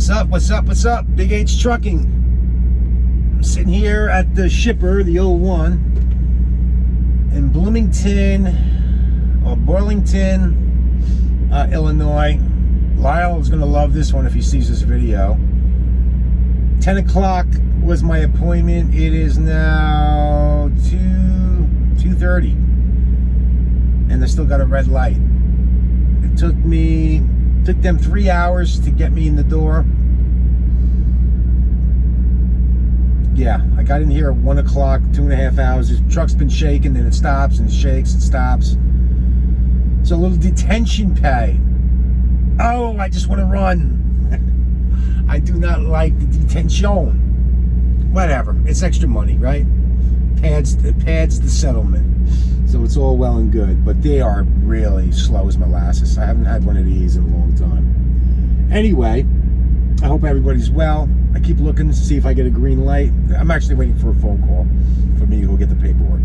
What's up? What's up? What's up? BigH Trucking. I'm sitting here at the shipper, the 01, in Bloomington, or Burlington, Illinois. Lyle is going to love this one if he sees this video. 10 o'clock was my appointment. It is now 2:30, and they still got a red light. It took them 3 hours to get me in the door. Yeah, I got in here at 1 o'clock, 2.5 hours. The truck's been shaking, then it stops, and it shakes, and stops. So a little detention pay. Oh, I just want to run. I do not like the detention. Whatever, it's extra money, right? It pads the settlement. So it's all well and good, but they are really slow as molasses. I haven't had one of these in a long time. Anyway, I hope everybody's well. I keep looking to see if I get a green light. I'm actually waiting for a phone call for me to go get the paperwork.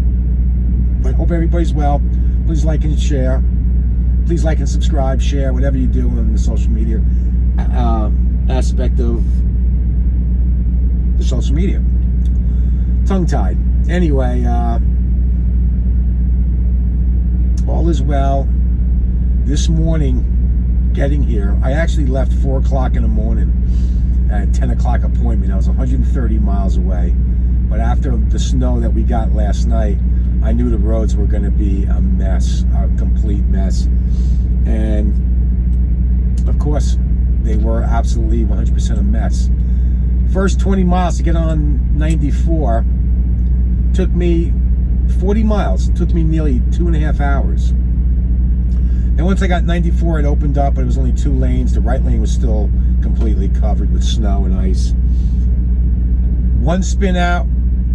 But I hope everybody's well. Please like and share. Please like and subscribe, share, whatever you do on the social media aspect of the social media. Tongue-tied. Anyway, all is well. This morning, getting here, I actually left 4 o'clock in the morning at a 10 o'clock appointment. I was 130 miles away. But after the snow that we got last night, I knew the roads were going to be a mess, a complete mess. And, of course, they were absolutely 100% a mess. First 20 miles to get on 94 took me 40 miles. It took me nearly 2.5 hours. And once I got 94, it opened up, but it was only 2 lanes. The right lane was still completely covered with snow and ice. 1 spin out,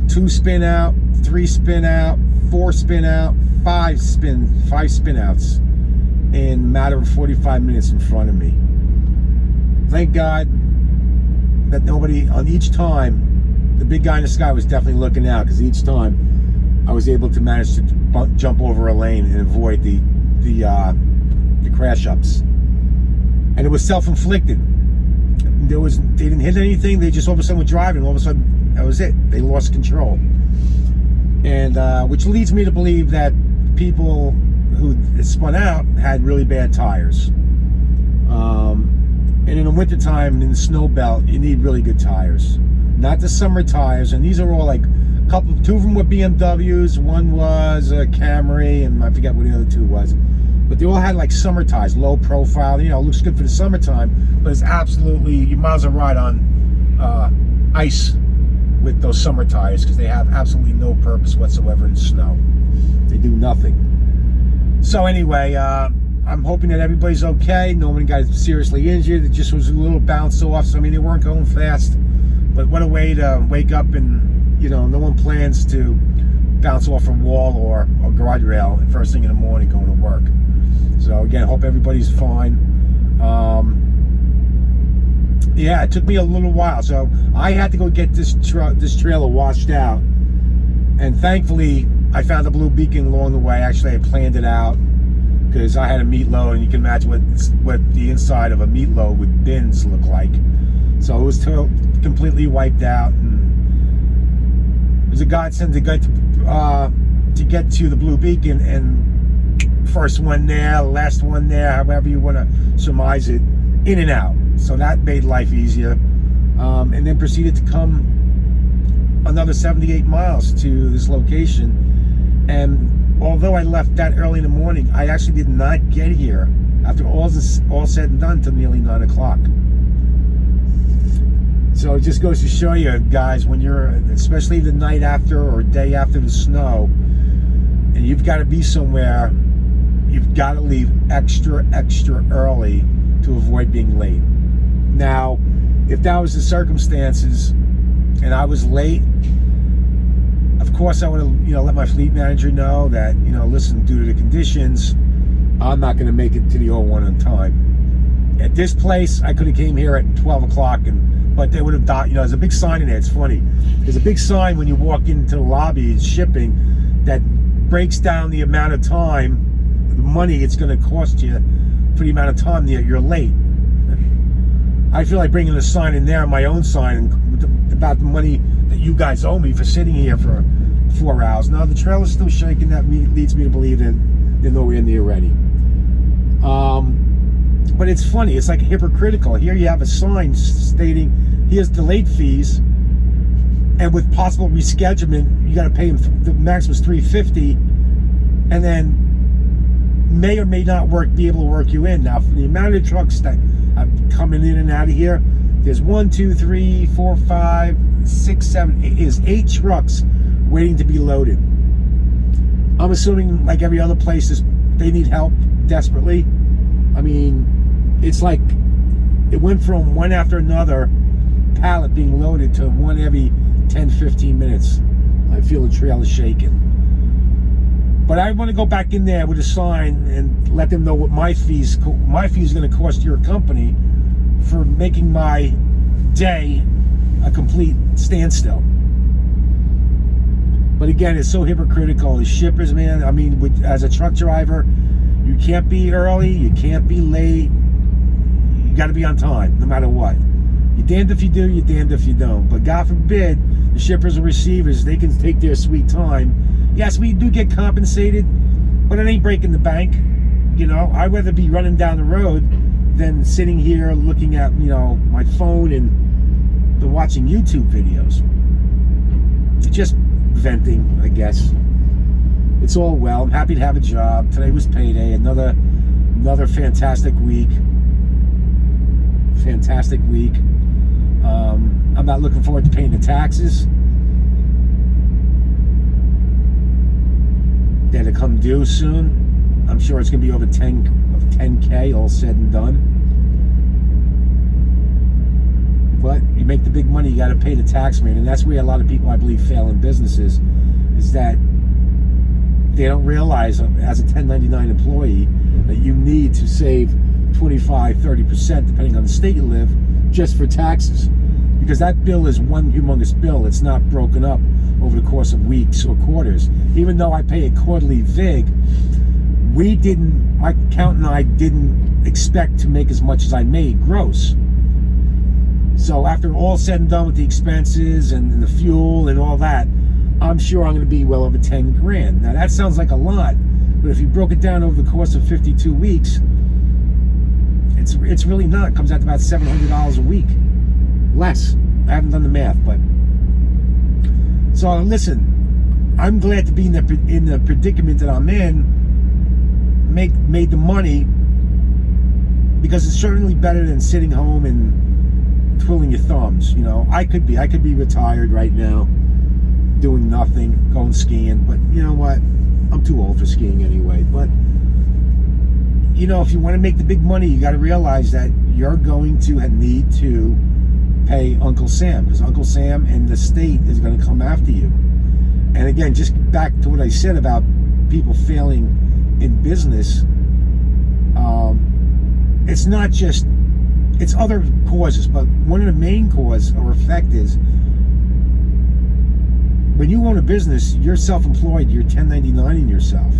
2 spin out, 3 spin out, 4 spin out, 5 spin outs in a matter of 45 minutes in front of me. Thank God that nobody, on each time, the big guy in the sky was definitely looking out, because each time I was able to manage to jump over a lane and avoid the crash ups. And it was self-inflicted. They didn't hit anything. They just all of a sudden were driving. All of a sudden, that was it. They lost control. And which leads me to believe that people who spun out had really bad tires. And in the wintertime, in the snow belt, you need really good tires. Not the summer tires. And these are all like, 2 of them were BMWs. One was a Camry, and I forget what the other 2 was. But they all had like summer tires, low profile. You know, it looks good for the summertime, but it's absolutely, you might as well ride on ice with those summer tires, because they have absolutely no purpose whatsoever in snow. They do nothing. So anyway, I'm hoping that everybody's okay. No one got seriously injured. It just was a little bounce off. So I mean, they weren't going fast, but what a way to wake up and, you know, no one plans to bounce off a wall or a garage rail first thing in the morning going to work. So again, hope everybody's fine. Yeah, it took me a little while. So I had to go get this trailer washed out. And thankfully, I found a blue beacon along the way. Actually, I planned it out because I had a meat load, and you can imagine what the inside of a meat load with bins look like. So it was completely wiped out. And it was a godsend to get to the blue beacon, and first one there, last one there, however you want to surmise it, in and out. So that made life easier. And then proceeded to come another 78 miles to this location. And although I left that early in the morning, I actually did not get here after all said and done till nearly 9 o'clock. So it just goes to show you guys, when you're, especially the night after or day after the snow, and you've got to be somewhere, you've got to leave extra early to avoid being late. Now, if that was the circumstances and I was late, of course I would have, let my fleet manager know that, listen, due to the conditions, I'm not going to make it to the 01 on time. At this place, I could have came here at 12 o'clock, but they would have died. There's a big sign in there. It's funny. There's a big sign when you walk into the lobby, shipping, that breaks down the amount of time, the money it's going to cost you for the amount of time that you're late. I feel like bringing a sign in there, my own sign, about the money that you guys owe me for sitting here for 4 hours. No, the trail is still shaking. That leads me to believe that they're nowhere near ready. But it's funny. It's like hypocritical. Here you have a sign stating, here's delayed fees, and with possible reschedulement, you got to pay them. The maximum is $350, and then may or may not be able to work you in. Now, for the amount of trucks that are coming in and out of here, there's 1, 2, 3, 4, 5, 6, 7, 8. There's 8 trucks waiting to be loaded. I'm assuming, like every other place, they need help desperately. I mean, it's like it went from one after another pallet being loaded to one every 10, 15 minutes. I feel the trail is shaking. But I want to go back in there with a sign and let them know what my fee is going to cost your company for making my day a complete standstill. But again, it's so hypocritical. As shippers, man, I mean, as a truck driver, you can't be early, you can't be late. You got to be on time, no matter what. You're damned if you do, you're damned if you don't. But God forbid, the shippers and receivers, they can take their sweet time. Yes, we do get compensated, but it ain't breaking the bank. You know, I'd rather be running down the road than sitting here looking at, my phone and watching YouTube videos. Just venting, I guess. It's all well. I'm happy to have a job. Today was payday. Another fantastic week. Fantastic week. I'm not looking forward to paying the taxes that will come due soon. I'm sure it's going to be over 10K all said and done. But you make the big money, you got to pay the tax man, and that's where a lot of people, I believe, fail in businesses, is that they don't realize as a 1099 employee that you need to save 25-30%, depending on the state you live, just for taxes, because that bill is one humongous bill. It's not broken up over the course of weeks or quarters. Even though I pay a quarterly VIG, my accountant and I didn't expect to make as much as I made gross. So after all said and done with the expenses and the fuel and all that, I'm sure I'm going to be well over 10 grand. Now that sounds like a lot, but if you broke it down over the course of 52 weeks, it's really not. It comes out to about $700 a week. Less. I haven't done the math, but so listen, I'm glad to be in the predicament that I'm in. Made the money, because it's certainly better than sitting home and twiddling your thumbs. I could be retired right now, doing nothing, going skiing. But you know what? I'm too old for skiing anyway. But if you want to make the big money, you got to realize that you're going to need to pay Uncle Sam, because Uncle Sam and the state is going to come after you. And again, just back to what I said about people failing in business, it's not just, it's other causes, but one of the main cause or effect is when you own a business, you're self-employed, you're 1099ing yourself.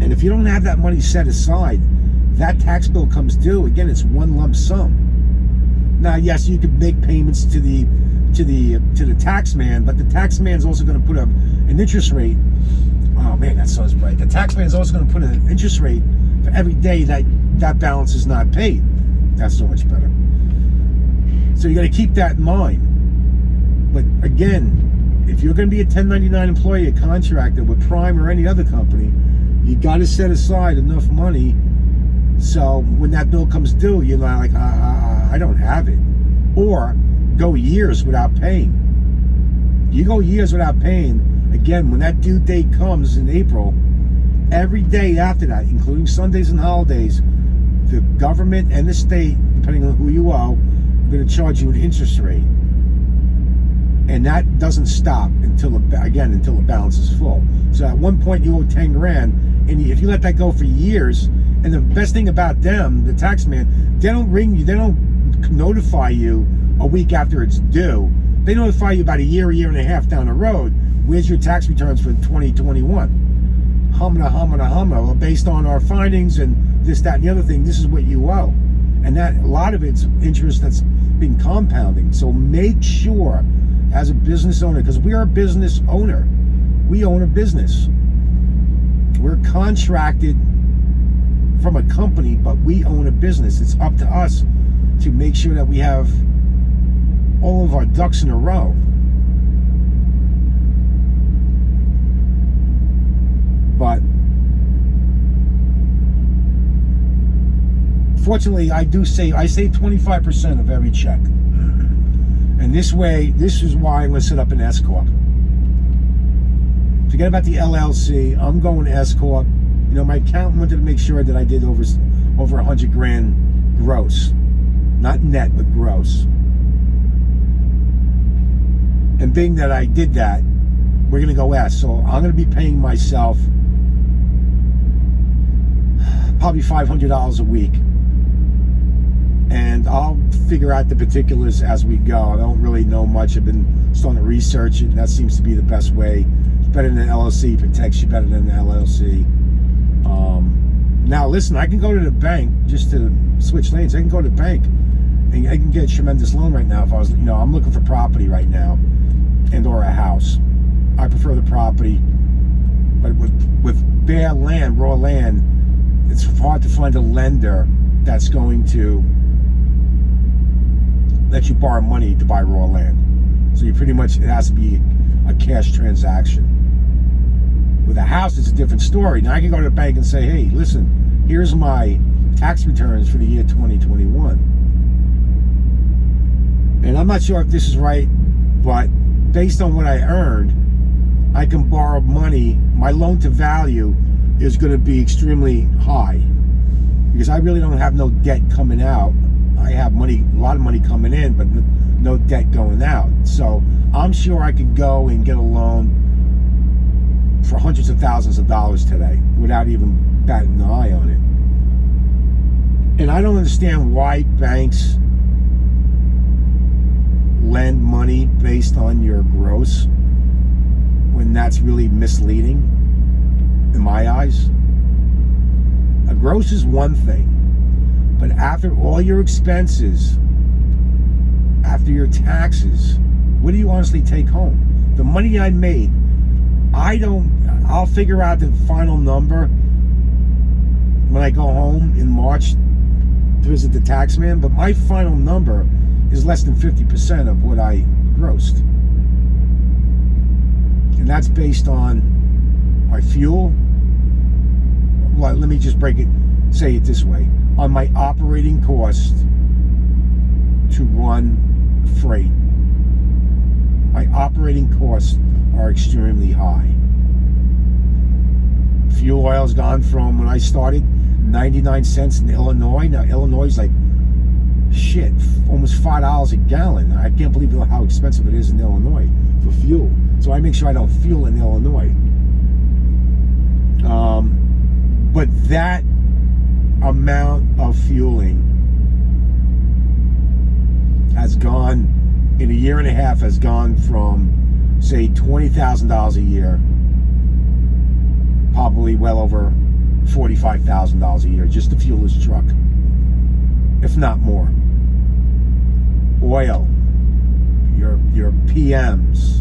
And if you don't have that money set aside, that tax bill comes due. Again, it's one lump sum. Now, yes, you could make payments to the tax man, but the tax man's also going to put an interest rate. Oh man, that sounds right. The tax man's also going to put an interest rate for every day that balance is not paid. That's so much better. So you got to keep that in mind. But again, if you're going to be a 1099 employee, a contractor with Prime or any other company, you got to set aside enough money so when that bill comes due, you're not like, I don't have it. Or go years without paying. You go years without paying, again, when that due date comes in April, every day after that, including Sundays and holidays, the government and the state, depending on who you owe, are going to charge you an interest rate. And that doesn't stop until the balance is full. So at one point you owe 10 grand, and if you let that go for years, and the best thing about them, the tax man, they don't ring you, they don't notify you a week after it's due. They notify you about a year and a half down the road. Where's your tax returns for 2021? Humna. Well, based on our findings and this, that, and the other thing, this is what you owe. And that a lot of it's interest that's been compounding. So make sure, as a business owner, because we are a business owner, we own a business. We're contracted from a company, but we own a business. It's up to us to make sure that we have all of our ducks in a row. But fortunately, I save 25% of every check. And this is why I'm going to set up an S Corp. Forget about the LLC. I'm going S Corp. You know, my accountant wanted to make sure that I did over $100,000 gross, not net, but gross. And being that I did that, we're going to go S. So I'm going to be paying myself probably $500 a week. And I'll figure out the particulars as we go. I don't really know much. I've been starting to research it, and that seems to be the best way. It's better than an LLC. It protects you better than an LLC. Now, listen, I can go to the bank, just to switch lanes. I can go to the bank, and I can get a tremendous loan right now if I was, you know, I'm looking for property right now, and or a house. I prefer the property, but with bare land, raw land, it's hard to find a lender that's going to let you borrow money to buy raw land. So you pretty much, it has to be a cash transaction. With a house, it's a different story. Now I can go to the bank and say, hey, listen, here's my tax returns for the year 2021. And I'm not sure if this is right, but based on what I earned, I can borrow money. My loan to value is going to be extremely high because I really don't have no debt coming out. I have money, a lot of money coming in, but no debt going out. So I'm sure I could go and get a loan for hundreds of thousands of dollars today without even batting an eye on it. And I don't understand why banks lend money based on your gross when that's really misleading in my eyes. A gross is one thing, but after all your expenses, after your taxes, what do you honestly take home? The money I made, I'll figure out the final number when I go home in March to visit the tax man, but my final number is less than 50% of what I grossed. And that's based on my fuel. Well, let me just say it this way. On my operating cost to run freight. My operating costs are extremely high. Fuel oil's gone from, when I started, 99 cents in Illinois. Now Illinois is like, shit, almost $5 a gallon. I can't believe how expensive it is in Illinois for fuel. So I make sure I don't fuel in Illinois. But that amount of fueling has gone, in a year and a half, has gone from, say, $20,000 a year, probably well over $45,000 a year, just to fuel this truck, if not more. Oil, your PMs,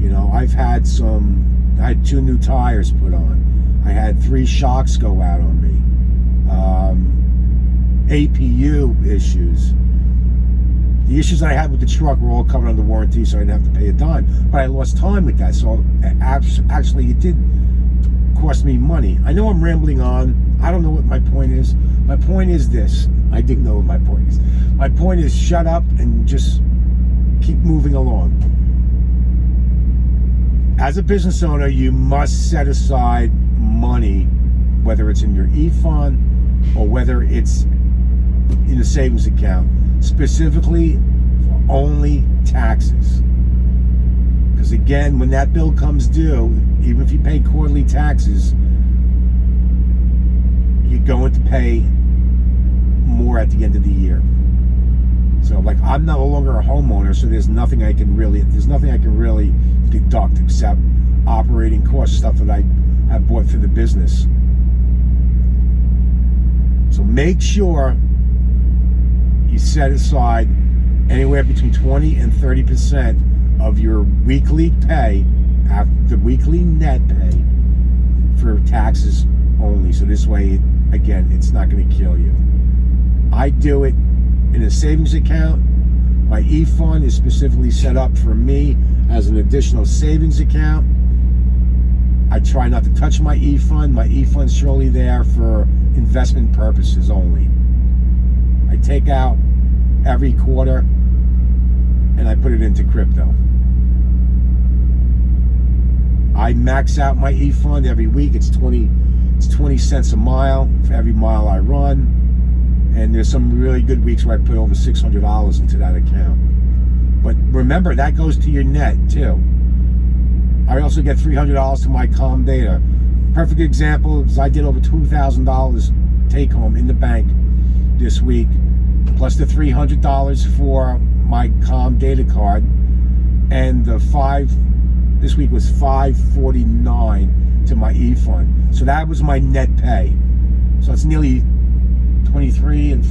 you know, I had 2 new tires put on. I had 3 shocks go out on me. APU issues. The issues I had with the truck were all covered under warranty, so I didn't have to pay a dime. But I lost time with that, so actually it did cost me money. I know I'm rambling on. I don't know what my point is. My point is this. I didn't know what my point is. My point is shut up and just keep moving along. As a business owner, you must set aside money, whether it's in your e-fund or whether it's in a savings account, specifically for only taxes. Because again, when that bill comes due, even if you pay quarterly taxes, you're going to pay more at the end of the year. So, like, I'm no longer a homeowner, so there's nothing I can really deduct except operating costs, stuff that I have bought for the business. So make sure set aside anywhere between 20 and 30% of your weekly pay, the weekly net pay, for taxes only. So this way, again, it's not going to kill you. I do it in a savings account. My e-fund is specifically set up for me as an additional savings account. I try not to touch my e-fund. My e-fund's surely there for investment purposes only. I take out every quarter and I put it into crypto. I max out my e-fund every week. It's 20 cents a mile for every mile I run. And there's some really good weeks where I put over $600 into that account. But remember, that goes to your net too. I also get $300 to my calm data. Perfect example is I did over $2,000 take home in the bank this week, plus the $300 for my calm data card, and this week was $549 to my e-fund. So that was my net pay. So it's nearly 23 and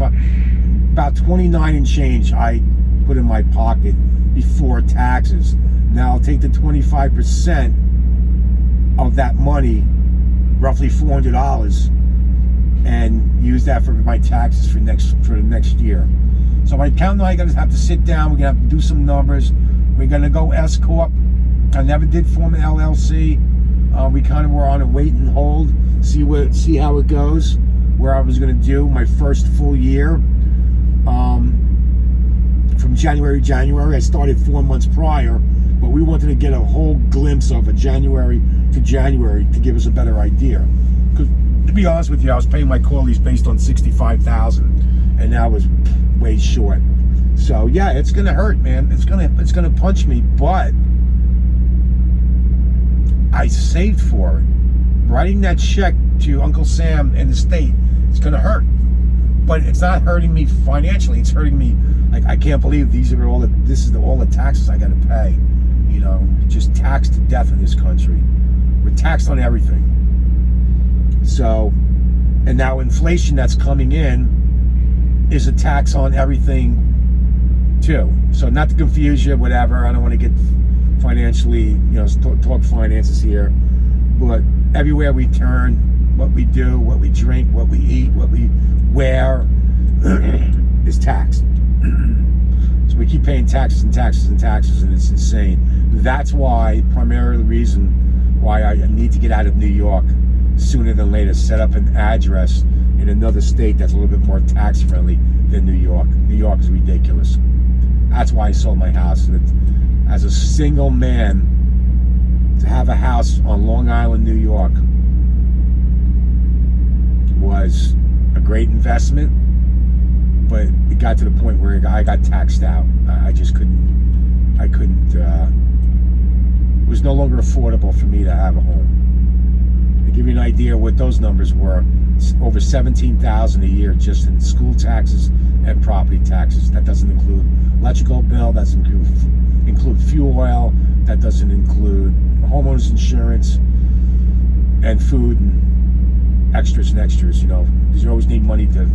about 29 and change I put in my pocket before taxes. Now I'll take the 25% of that money, roughly $400, and use that for my taxes for the next year. So my accountant and I are gonna have to sit down. We're gonna have to do some numbers. We're gonna go S corp. I never did form an LLC. We kind of were on a wait and hold, see how it goes. Where I was going to do my first full year from January. I started 4 months prior, but we wanted to get a whole glimpse of a January to January to give us a better idea. Because to be honest with you, I was paying my quarterlies based on $65,000, and that was way short. So yeah, it's gonna hurt, man. It's gonna punch me, but I saved for it. Writing that check to Uncle Sam and the state, it's gonna hurt, but it's not hurting me financially. It's hurting me like, I can't believe this is all the taxes I gotta pay. You know, just taxed to death in this country. We're taxed on everything. So, and now inflation that's coming in is a tax on everything too. So not to confuse you, whatever. I don't want to get financially, talk finances here, but everywhere we turn, what we do, what we drink, what we eat, what we wear is taxed. So we keep paying taxes and taxes and taxes, and it's insane. That's why, primarily the reason why I need to get out of New York sooner than later, set up an address in another state that's a little bit more tax friendly than New York. New York is ridiculous. That's why I sold my house. And as a single man, to have a house on Long Island, New York was a great investment, but it got to the point where I got taxed out. I couldn't, it was no longer affordable for me to have a home. To give you an idea what those numbers were, over $17,000 a year just in school taxes and property taxes. That doesn't include electrical bill, that doesn't include fuel oil, that doesn't include homeowners insurance and food and extras, because you always need money to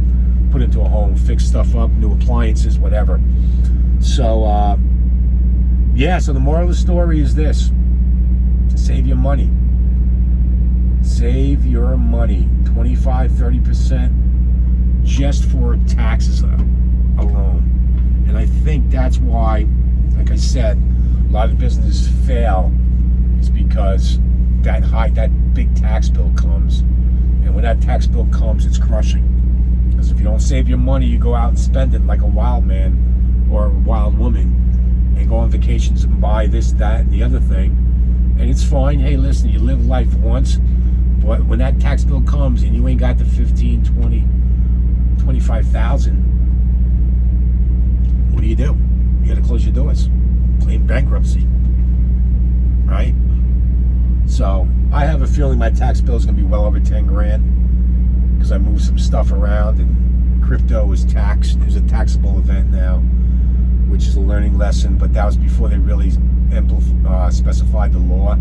put into a home, fix stuff up, new appliances, whatever. So so the moral of the story is this: save your money. Save your money, 25-30% just for taxes alone. And I think that's why, like I said, a lot of businesses fail, is because that big tax bill comes. And when that tax bill comes, it's crushing. Because if you don't save your money, you go out and spend it like a wild man or a wild woman and go on vacations and buy this, that, and the other thing. And it's fine. Hey, listen, you live life once. But when that tax bill comes and you ain't got the 15, 20, 25,000, what do? You got to close your doors, claim bankruptcy, right? So I have a feeling my tax bill is going to be well over 10 grand because I moved some stuff around, and crypto is taxed. There's a taxable event now, which is a learning lesson, but that was before they really specified the law.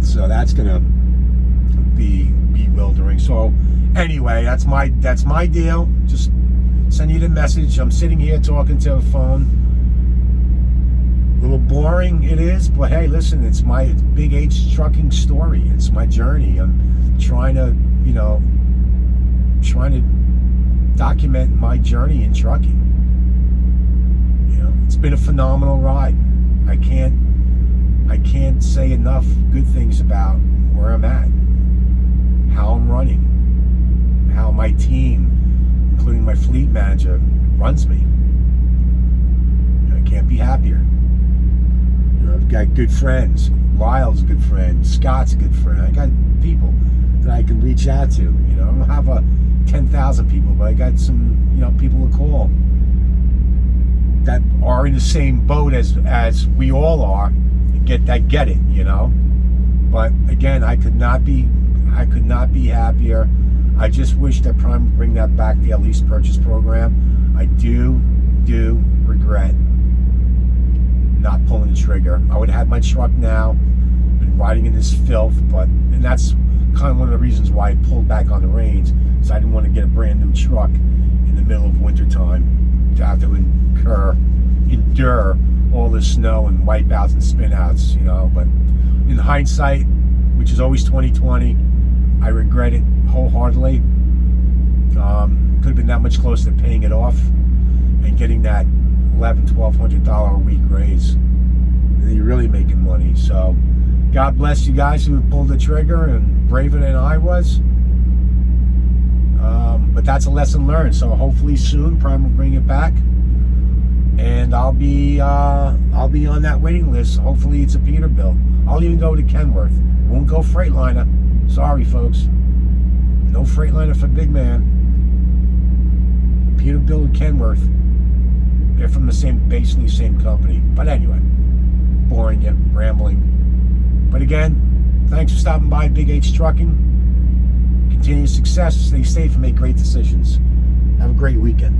So that's going to be bewildering. So anyway, that's my deal. Just send you the message. I'm sitting here talking to a phone. A little boring it is, but hey, listen, it's BigH trucking story. It's my journey. I'm trying to document my journey in trucking. It's been a phenomenal ride. I can't say enough good things about where I'm at, how I'm running, how my team, including my fleet manager, runs me. I can't be happier. I've got good friends. Lyle's a good friend. Scott's a good friend. I got people that I can reach out to. I don't have 10,000 people, but I got some people to call that are in the same boat as we all are. Get it. But again, I could not be happier. I just wish that Prime would bring that back, the lease purchase program. I do regret not pulling the trigger. I would have had my truck now, been riding in this filth, and that's kind of one of the reasons why I pulled back on the reins, because I didn't want to get a brand new truck in the middle of wintertime to have to endure all this snow and wipeouts and spinouts, but in hindsight, which is always 2020, I regret it wholeheartedly. Could have been that much closer to paying it off and getting that $1,200 a week raise. And you're really making money. So God bless you guys who pulled the trigger and braver than I was. But that's a lesson learned. So hopefully soon Prime will bring it back, and I'll be on that waiting list. Hopefully it's a Peterbilt. I'll even go to Kenworth. Won't go Freightliner. Sorry, folks. No Freightliner for big man. Peterbilt and Kenworth. They're from basically the same company. But anyway, boring you, rambling. But again, thanks for stopping by BigH Trucking. Continue success, stay safe, and make great decisions. Have a great weekend.